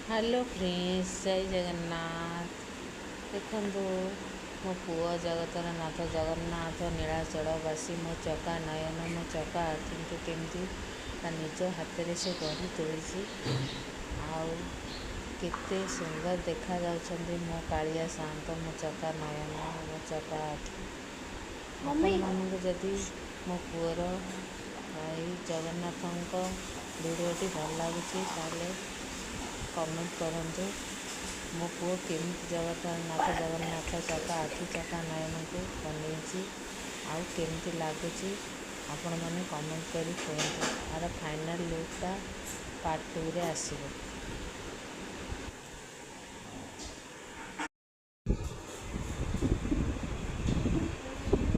Hello friends, जय जगन्नाथ। देखु मो पुओ जगतर नाथ जगन्नाथ नीलाचलवासी मो चका नयन मो चका आखि को केमती निज हाथ में से गढ़ी तोड़ी आउ केते सुंदर देखा जाउछंदी मो कालिया शांत मो चका नयन मो चका आखि। आपण मानक जदि मो पुअर जगन्नाथ भिडियोटी भल लगुच कमेंट करूँ। मो पुओ केमती जगन्नाथ चका आखि चका नयन को बनई आउ केमती लगुच आपण मैंने कमेंट कर कहतु। यार फाइनाल लुकटा पार्ट 2 रे आसीबो।